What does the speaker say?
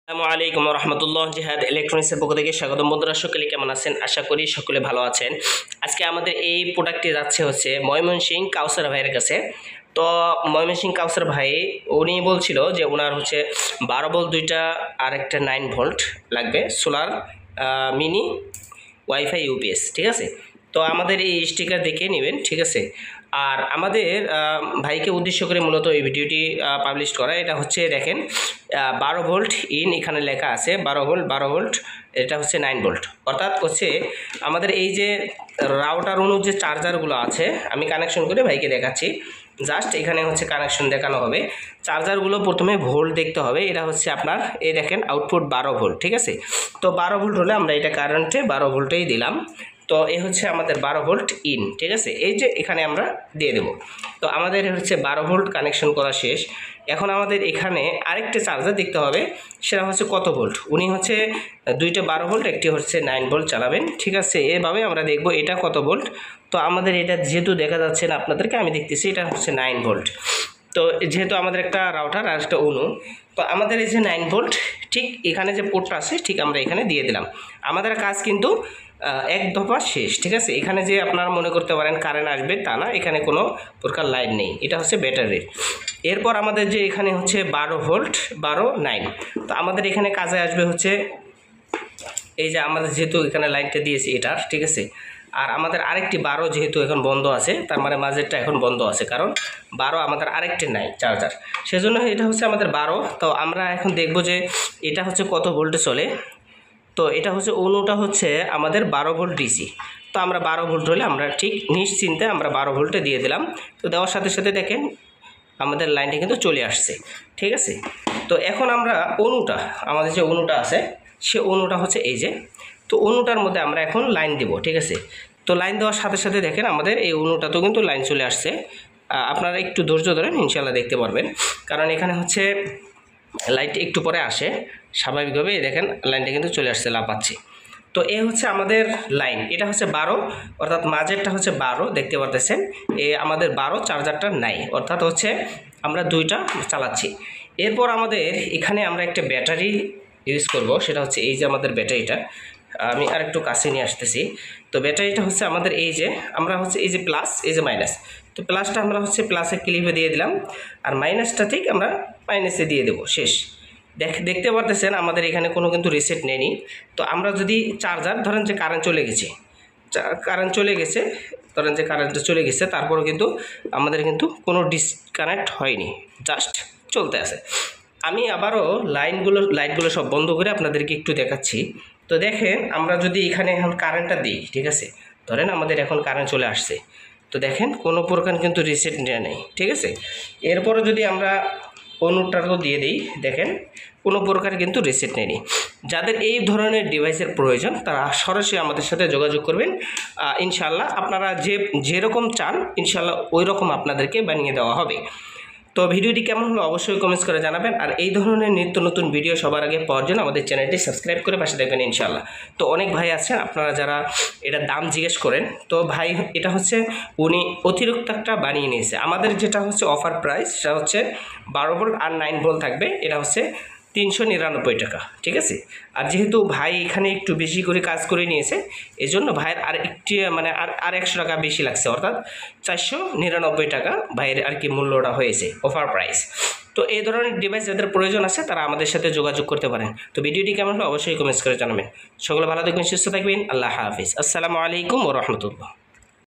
আসসালামু আলাইকুম রহমতুল্লাহ। জিহাদ ইলেকট্রনিক্সের পক্ষ থেকে স্বাগতম। বন্ধুরা সকলে কেমন আছেন? আশা করি সকলে ভালো আছেন। আজকে আমাদের এই প্রোডাক্টটি যাচ্ছে হচ্ছে ময়মনসিংহ কাউসার ভাইয়ের কাছে। তো ময়মনসিংহ কাউসার ভাই উনি বলছিল যে ওনার হচ্ছে 12 ভোল্ট দুইটা আর একটা 9 ভোল্ট লাগবে, সোলার মিনি ওয়াইফাই ইউপিএস। ঠিক আছে, তো আমাদের এই স্টিকার দেখে নেবেন। ঠিক আছে, আর আমাদের ভাইকে উদ্দেশ্য করে মূলত এই ভিডিওটি পাবলিশ করা। এটা হচ্ছে দেখেন 12 ভোল্ট ইন, এখানে লেখা আছে 12 ভোল্ট, এটা হচ্ছে 9 ভোল্ট। অর্থাৎ হচ্ছে আমাদের এই যে রাউটার অনু যে চার্জারগুলো আছে, আমি কানেকশন করে ভাইকে দেখাচ্ছি। জাস্ট এখানে হচ্ছে কানেকশন দেখানো হবে। চার্জারগুলো প্রথমে ভোল্ট দেখতে হবে। এটা হচ্ছে আপনার এই দেখেন আউটপুট 12 ভোল্ট। ঠিক আছে, তো 12 ভোল্ট হলে আমরা এটা কারেন্টে 12 ভোল্টেই দিলাম। তো এই হচ্ছে আমাদের 12 ভোল্ট ইন। ঠিক আছে, এই যে এখানে আমরা দিয়ে দেব। তো আমাদের হচ্ছে 12 ভোল্ট কানেকশন করা শেষ। এখন আমাদের এখানে আরেকটা চার্জার দেখতে হবে, সেটা হচ্ছে কত ভোল্ট। উনি হচ্ছে দুইটা 12 ভোল্ট, একটি হচ্ছে 9 ভোল্ট চালাবেন। ঠিক আছে, এভাবে আমরা দেখব এটা কত ভোল্ট। তো আমাদের এটা যেহেতু দেখা যাচ্ছে না আপনাদেরকে, আমি দেখতেছি এটা হচ্ছে 9 ভোল্ট। তো যেহেতু আমাদের একটা রাউটার আর একটা অনু, তো আমাদের এই যে 9 ভোল্ট ঠিক এখানে যে পোর্টটা আছে ঠিক আমরা এখানে দিয়ে দিলাম। আমাদের কাজ কিন্তু এক দফা শেষ। ঠিক আছে, এখানে যে আপনারা মনে করতে পারেন কারেন্ট আসবে তা না, এখানে কোনো প্রকার লাইন নেই, এটা হচ্ছে ব্যাটারির। এরপর আমাদের যে এখানে হচ্ছে 12 ভোল্ট 12 9, তো আমাদের এখানে কাজে আসবে হচ্ছে এই যে আমাদের যেহেতু এখানে লাইনটা দিয়েছি এটার। ঠিক আছে, আর আমাদের আরেকটি 12 যেহেতু এখন বন্ধ আছে, তার মানে মাঝেরটা এখন বন্ধ আছে, কারণ 12 আমাদের আরেকটি নাই চার্জার, সেজন্য এটা হচ্ছে আমাদের 12। তো আমরা এখন দেখব যে এটা হচ্ছে কত ভোল্টে চলে। তো এটা হচ্ছে অনুটা হচ্ছে আমাদের 12 ভোল্ট ডিসি। তো আমরা 12 ভোল্ট হলে আমরা ঠিক নিশ্চিন্তে আমরা 12 ভোল্টে দিয়ে দিলাম। তো দেওয়ার সাথে সাথে দেখেন আমাদের লাইনটা কিন্তু চলে আসছে। ঠিক আছে, তো এখন আমরা অনুটা, আমাদের যে অনুটা আছে সে অনুটা হচ্ছে এই যে, তো অনুটার মধ্যে আমরা এখন লাইন দেব। ঠিক আছে, তো লাইন দেওয়ার সাথে সাথে দেখেন আমাদের এই অনুটাতেও কিন্তু লাইন চলে আসছে। আপনারা একটু ধৈর্য ধরেন, ইনশাল্লাহ দেখতে পারবেন, কারণ এখানে হচ্ছে লাইনটা একটু পরে আসে স্বাভাবিকভাবে। দেখেন লাইনটা কিন্তু চলে আসছে, লাফাচ্ছে। তো এ হচ্ছে আমাদের লাইন, এটা হচ্ছে 12, অর্থাৎ মাঝেরটা হচ্ছে 12 দেখতে পারতেছেন। এ আমাদের 12, চার্জারটা নাই, অর্থাৎ হচ্ছে আমরা দুইটা চালাচ্ছি। এরপর আমাদের এখানে আমরা একটা ব্যাটারি ইউজ করব, সেটা হচ্ছে এই যে আমাদের ব্যাটারিটা, আমি আর একটু কাছে নিয়ে আসতেছি। তো ব্যাটারিটা হচ্ছে আমাদের এই যে, আমরা হচ্ছে এই যে প্লাস, এই যে মাইনাস, তো প্লাসটা আমরা হচ্ছে প্লাসের ক্লিপে দিয়ে দিলাম, আর মাইনাসটা ঠিক আমরা মাইনাসে দিয়ে দেবো। শেষ। দেখতে পারতেছেন আমাদের এখানে কোনো কিন্তু রিসেট নেয়নি। তো আমরা যদি চার্জার ধরেন যে কারেন্ট চলে গেছে, ধরেন যে কারেন্টটা চলে গেছে, তারপরও কিন্তু আমাদের কিন্তু কোনো ডিসকানেক্ট হয়নি, জাস্ট চলতে আছে। আমি আবারও লাইটগুলো সব বন্ধ করে আপনাদেরকে একটু দেখাচ্ছি। তো দেখেন আমরা যদি এখানে এখন কারেন্টটা দিই, ঠিক আছে, ধরেন আমাদের এখন কারেন্ট চলে আসছে, তো দেখেন কোনো প্রকার কিন্তু রিসেট নেওয়া নেই। ঠিক আছে, এরপরও যদি আমরা অনুটারও দিয়ে দিই, দেখেন কোনো প্রকার কিন্তু রিসেট নেয়নি। যাদের এই ধরনের ডিভাইসের প্রয়োজন তারা সরাসরি আমাদের সাথে যোগাযোগ করবেন। ইনশাল্লাহ আপনারা যেরকম চান ইনশাল্লাহ ওই রকম আপনাদেরকে বানিয়ে দেওয়া হবে। তো ভিডিওটি কেমন হলো অবশ্যই কমেন্টস করে জানাবেন। আর এই ধরনের নিত্য নতুন ভিডিও সবার আগে পাওয়ার জন্য আমাদের চ্যানেলটি সাবস্ক্রাইব করে পাশে দেখবেন ইনশাল্লাহ। তো অনেক ভাই আছেন আপনারা যারা এটার দাম জিজ্ঞেস করেন, তো ভাই এটা হচ্ছে উনি অতিরিক্ত একটা বানিয়ে নিয়েছে। আমাদের যেটা হচ্ছে অফার প্রাইস সেটা হচ্ছে 12 ভোল্ট আর 9 ভোল্ট থাকবে, এটা হচ্ছে 399 টাকা। ঠিক আছে, আর যেহেতু ভাই এখানে একটু বেশি করে কাজ করে নিয়েছে, এই জন্য ভাইয়ের আর একটি মানে আর 100 টাকা বেশি লাগছে, অর্থাৎ 499 টাকা ভাইয়ের আর কি মূল্যটা হয়েছে, অফার প্রাইস। তো এই ধরনের ডিভাইস যাদের প্রয়োজন আছে তারা আমাদের সাথে যোগাযোগ করতে পারেন। তো ভিডিওটি কেমন হলো অবশ্যই কমেন্টস করে জানাবেন। সকলে ভালো থাকবেন, সুস্থ থাকবেন। আল্লাহ হাফিজ। আসসালামু আলাইকুম ওয়া রাহমাতুল্লাহ।